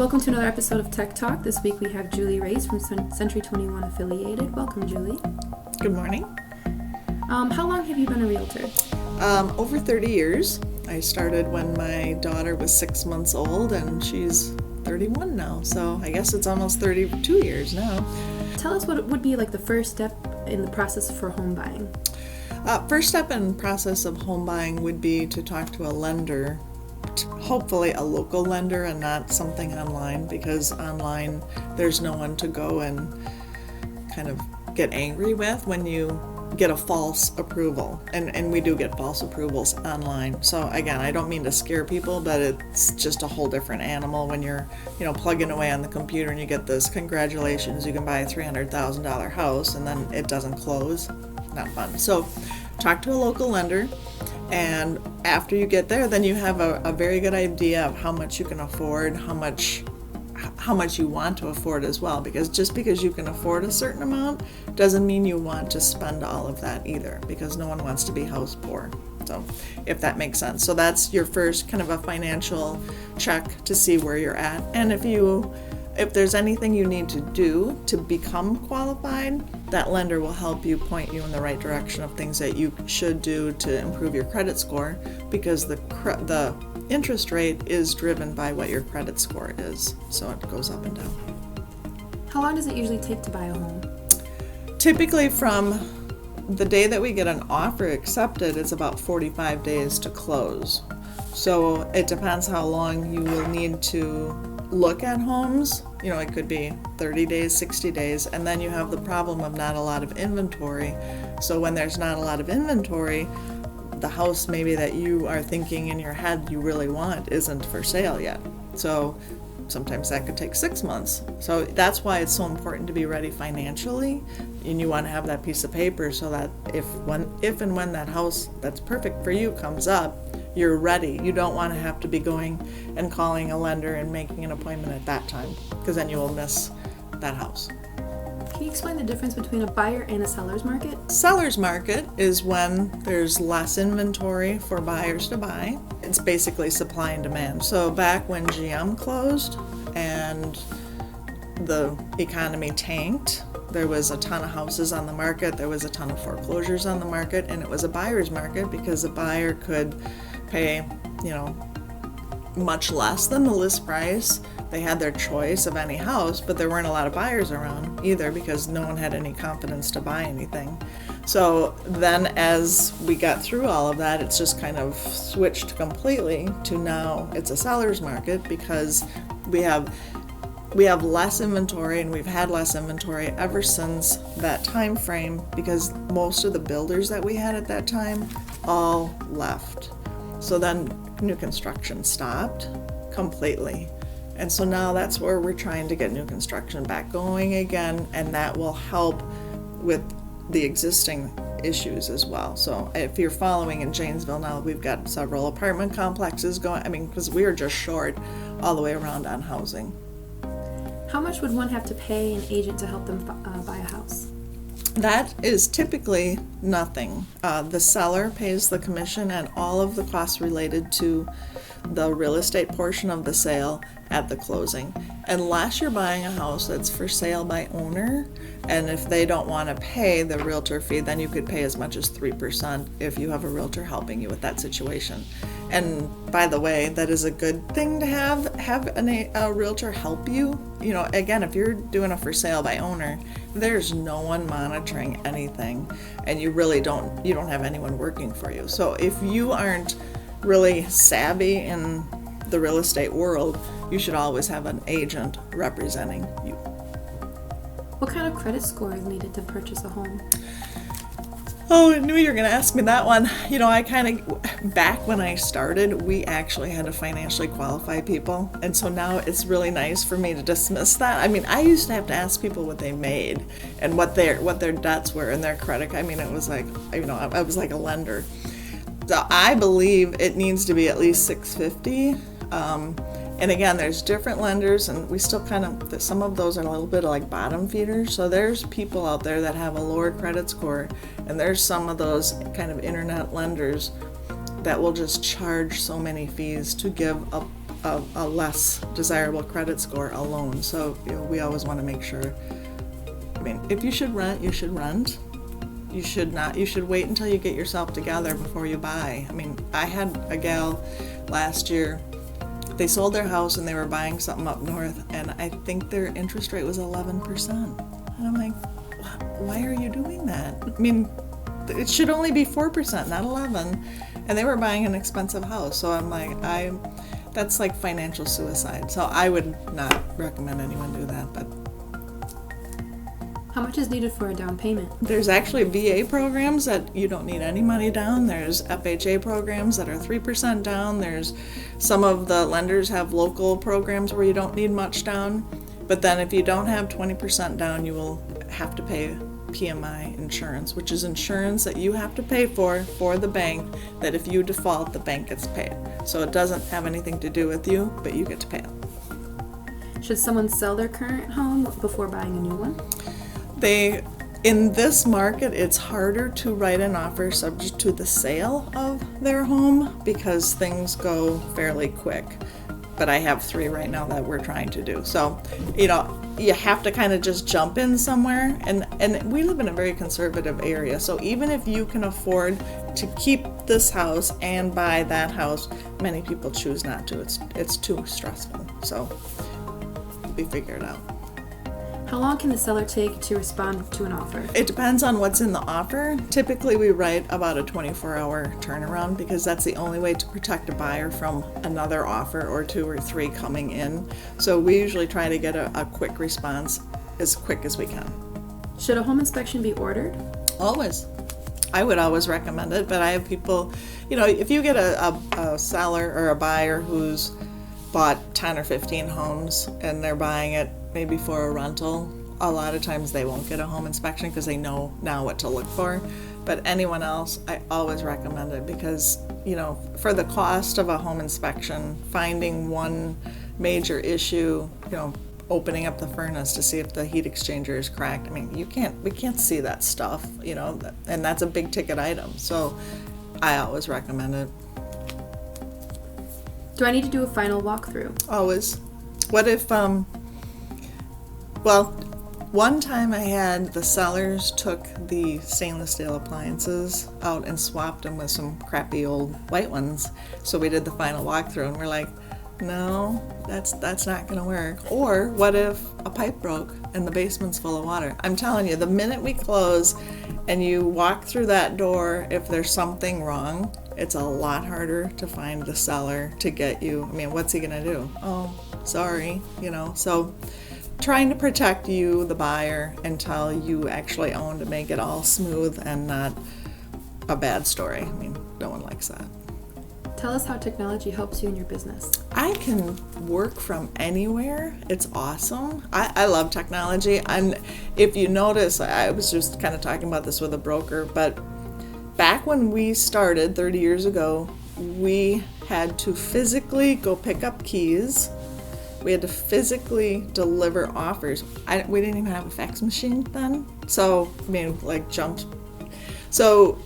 Welcome to another episode of Tech Talk. This week we have Julie Raese from Century 21 Affiliated. Welcome, Julie. Good morning. How long have you been a realtor? Over 30 years. I started when my daughter was 6 months old, and she's 31 now, so I guess it's almost 32 years now. Tell us what would be like the first step in the process for home buying. First step in process of home buying would be to talk to a lender, hopefully a local lender and not something online, because online there's no one to go and kind of get angry with when you get a false approval, and we do get false approvals online. So again, I don't mean to scare people, but it's just a whole different animal when you're plugging away on the computer and you get this, congratulations, you can buy a $300,000 house, and then it doesn't close. Not fun. So talk to a local lender, and after you get there, then you have a very good idea of how much you can afford, how much you want to afford as well, because just because you can afford a certain amount doesn't mean you want to spend all of that either, because no one wants to be house poor. So if that makes sense. So that's your first kind of a financial check to see where you're at. And if there's anything you need to do to become qualified, that lender will help you, point you in the right direction of things that you should do to improve your credit score, because the interest rate is driven by what your credit score is, so it goes up and down. How long does it usually take to buy a home? Typically from the day that we get an offer accepted, it's about 45 days to close. So it depends how long you will need to look at homes. It could be 30 days, 60 days, and then you have the problem of not a lot of inventory. So when there's not a lot of inventory, the house maybe that you are thinking in your head you really want isn't for sale yet. So sometimes that could take 6 months. So that's why it's so important to be ready financially, and you want to have that piece of paper so that if and when that house that's perfect for you comes up, you're ready. You don't want to have to be going and calling a lender and making an appointment at that time, because then you will miss that house. Can you explain the difference between a buyer and a seller's market? Seller's market is when there's less inventory for buyers to buy. It's basically supply and demand. So back when GM closed and the economy tanked, there was a ton of houses on the market, there was a ton of foreclosures on the market, and it was a buyer's market because a buyer could pay, much less than the list price. They had their choice of any house, but there weren't a lot of buyers around either, because no one had any confidence to buy anything. So then as we got through all of that, it's just kind of switched completely to now it's a seller's market, because we have less inventory, and we've had less inventory ever since that time frame, because most of the builders that we had at that time all left. So then new construction stopped completely. And so now that's where we're trying to get new construction back going again, and that will help with the existing issues as well. So if you're following in Janesville now, we've got several apartment complexes going, because we are just short all the way around on housing. How much would one have to pay an agent to help them buy a house? That is typically nothing. The seller pays the commission and all of the costs related to the real estate portion of the sale at the closing, unless you're buying a house that's for sale by owner, and if they don't want to pay the realtor fee, then you could pay as much as 3% if you have a realtor helping you with that situation. And by the way, that is a good thing to have a realtor help you. Again, if you're doing a for sale by owner, there's no one monitoring anything, and you don't have anyone working for you. So if you aren't really savvy in the real estate world, you should always have an agent representing you. What kind of credit score is needed to purchase a home? Oh, I knew you were going to ask me that one. Back when I started, we actually had to financially qualify people. And so now it's really nice for me to dismiss that. I used to have to ask people what they made and what their debts were and their credit. It was like, I was like a lender. So I believe it needs to be at least 650. And again, there's different lenders, and we still some of those are a little bit like bottom feeders. So there's people out there that have a lower credit score, and there's some of those kind of internet lenders that will just charge so many fees to give a less desirable credit score alone. So we always want to make sure. I mean, if you should rent, you should rent. You should not. You should wait until you get yourself together before you buy. I mean, I had a gal last year. They sold their house and they were buying something up north, and I think their interest rate was 11%. And I'm like, why are you doing that? I mean, it should only be 4%, not 11. And they were buying an expensive house. So I'm like, that's like financial suicide. So I would not recommend anyone do that. But how much is needed for a down payment? there's actually VA programs that you don't need any money down. There's FHA programs that are 3% down. There's some of the lenders have local programs where you don't need much down. But then if you don't have 20% down, you will have to pay PMI insurance, which is insurance that you have to pay for the bank, that if you default, the bank gets paid. So it doesn't have anything to do with you, but you get to pay it. Should someone sell their current home before buying a new one? In this market, it's harder to write an offer subject to the sale of their home because things go fairly quick. But I have 3 right now that we're trying to do. So, you have to kind of just jump in somewhere. And we live in a very conservative area. So even if you can afford to keep this house and buy that house, many people choose not to. It's too stressful. So we figure it out. How long can the seller take to respond to an offer? It depends on what's in the offer. Typically, we write about a 24-hour turnaround because that's the only way to protect a buyer from another offer or 2 or 3 coming in. So we usually try to get a quick response as quick as we can. Should a home inspection be ordered? Always. I would always recommend it, but I have people, if you get a seller or a buyer who's bought 10 or 15 homes and they're buying it maybe for a rental, a lot of times they won't get a home inspection because they know now what to look for. But anyone else, I always recommend it because, for the cost of a home inspection, finding one major issue, opening up the furnace to see if the heat exchanger is cracked. I mean, we can't see that stuff, and that's a big ticket item. So I always recommend it. Do I need to do a final walkthrough? Always. What if, one time I had the sellers took the stainless steel appliances out and swapped them with some crappy old white ones. So we did the final walkthrough and we're like, no, that's not gonna work. Or what if a pipe broke and the basement's full of water? I'm telling you, the minute we close and you walk through that door, if there's something wrong, it's a lot harder to find the seller to get you. I mean, what's he gonna do? Oh, sorry, so trying to protect you, the buyer, until you actually own to make it all smooth and not a bad story. I mean, no one likes that. Tell us how technology helps you in your business. I can work from anywhere. It's awesome. I love technology. And if you notice, I was just kind of talking about this with a broker, but back when we started 30 years ago, we had to physically go pick up keys. We had to physically deliver offers. We didn't even have a fax machine then. So, jumped. So,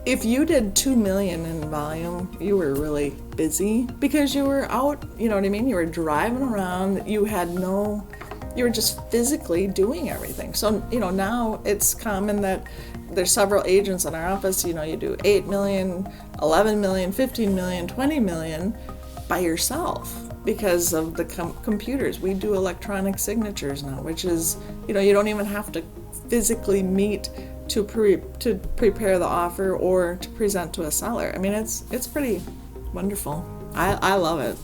if you did 2 million in volume, you were really busy because you were out, you know what I mean? You were driving around. You were just physically doing everything. So, now it's common that there's several agents in our office. You do 8 million, 11 million, 15 million, 20 million by yourself. Because of the computers. We do electronic signatures now, which is, you don't even have to physically meet to prepare the offer or to present to a seller. I mean, it's pretty wonderful. I love it.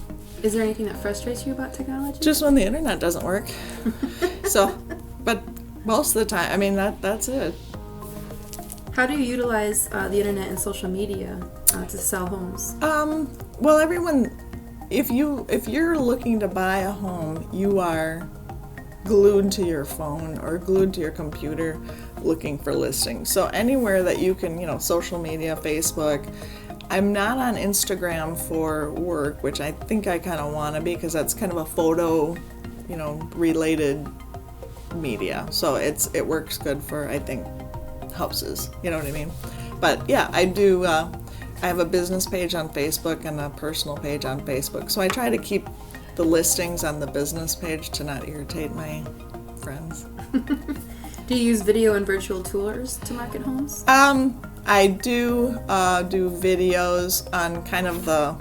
Is there anything that frustrates you about technology? Just when the internet doesn't work. So, but most of the time, I mean, that's it. How do you utilize the internet and social media to sell homes? Well, everyone, if you're looking to buy a home, you are glued to your phone or glued to your computer looking for listings. So anywhere that you can, social media, Facebook. I'm not on Instagram for work, which I think I kind of want to be because that's kind of a photo, related media. So it works good for, I think, houses. You know what I mean? But yeah, I do I have a business page on Facebook and a personal page on Facebook. So I try to keep the listings on the business page to not irritate my friends. Do you use video and virtual tours to market homes? I do videos on kind of the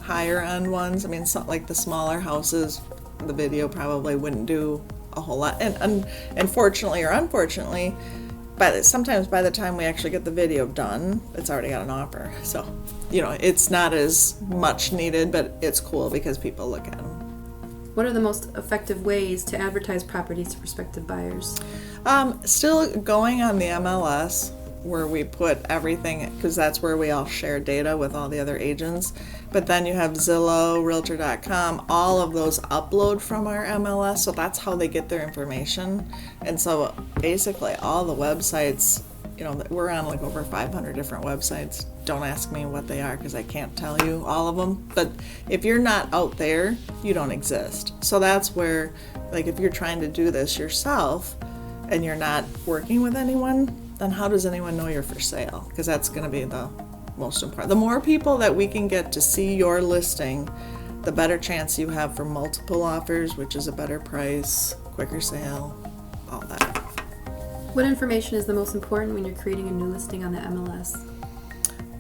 higher end ones. I mean, like the smaller houses, the video probably wouldn't do a whole lot. And unfortunately or unfortunately, sometimes by the time we actually get the video done, it's already got an offer. So, it's not as much needed, but it's cool because people look at them. What are the most effective ways to advertise properties to prospective buyers? Still going on the MLS, where we put everything, because that's where we all share data with all the other agents. But then you have Zillow, Realtor.com, all of those upload from our MLS, so that's how they get their information. And so basically all the websites, we're on like over 500 different websites. Don't ask me what they are because I can't tell you all of them. But if you're not out there, you don't exist. So that's where, like, if you're trying to do this yourself and you're not working with anyone, then how does anyone know you're for sale? Because that's going to be the most important. The more people that we can get to see your listing, the better chance you have for multiple offers, which is a better price, quicker sale, all that. What information is the most important when you're creating a new listing on the MLS?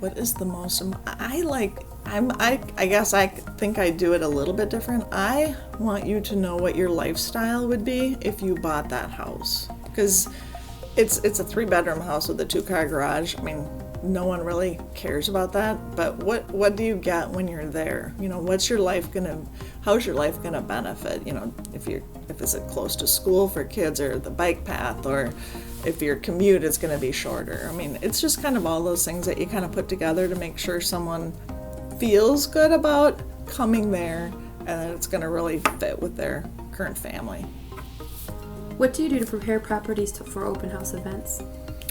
What is the most? I guess I think I do it a little bit different. I want you to know what your lifestyle would be if you bought that house, because it's a 3-bedroom house with a 2-car garage. I mean, no one really cares about that. But what do you get when you're there? How's your life gonna benefit? If it's close to school for kids, or the bike path, or if your commute is going to be shorter. I mean, it's just kind of all those things that you kind of put together to make sure someone feels good about coming there and that it's going to really fit with their current family. What do you do to prepare properties for open house events?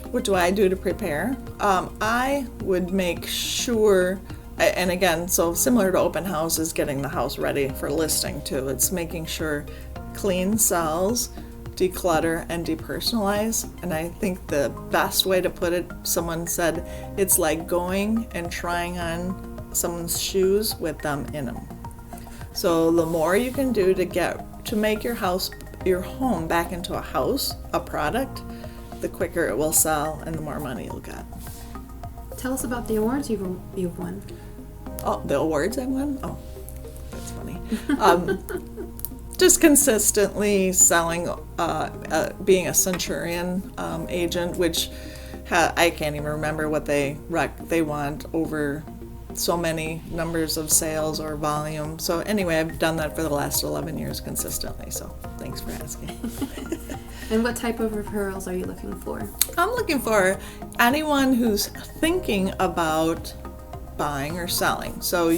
What do I do to prepare? I would make sure, and again, so similar to open house is getting the house ready for listing too. It's making sure clean cells, declutter, and depersonalize. And I think the best way to put it, someone said, it's like going and trying on someone's shoes with them in them. So the more you can do to make your home back into a house, a product, the quicker it will sell and the more money you'll get. Tell us about the awards you've won. Oh, the awards I won? Oh, that's funny. Just consistently selling, being a Centurion agent, which I can't even remember what they want over so many numbers of sales or volume. So anyway, I've done that for the last 11 years consistently. So thanks for asking. And what type of referrals are you looking for? I'm looking for anyone who's thinking about buying or selling. So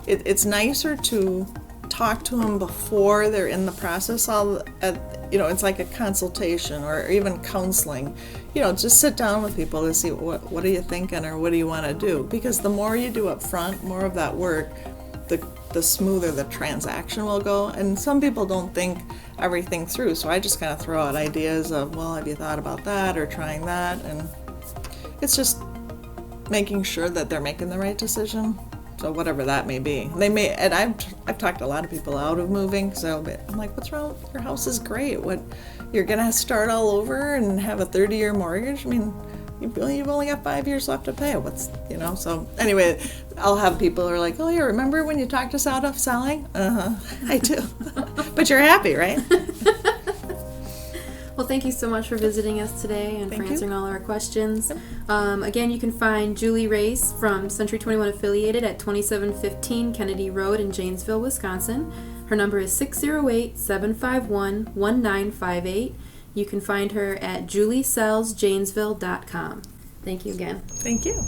it's nicer to talk to them before they're in the process. It's like a consultation or even counseling. Just sit down with people to see what are you thinking or what do you want to do. Because the more you do up front, more of that work, the smoother the transaction will go. And some people don't think everything through, so I just kind of throw out ideas of, well, have you thought about that or trying that? And it's just making sure that they're making the right decision. So whatever that may be, and I've talked a lot of people out of moving. So I'm like, what's wrong? Your house is great. What, you're gonna start all over and have a 30-year mortgage? I mean, you've only got 5 years left to pay. So anyway, I'll have people who are like, oh yeah, remember when you talked us out of selling? I do. But you're happy, right? Well, thank you so much for visiting us today and for answering all our questions. Again, you can find Julie Raese from Century 21 Affiliated at 2715 Kennedy Road in Janesville, Wisconsin. Her number is 608-751-1958. You can find her at juliesellsjanesville.com. Thank you again. Thank you.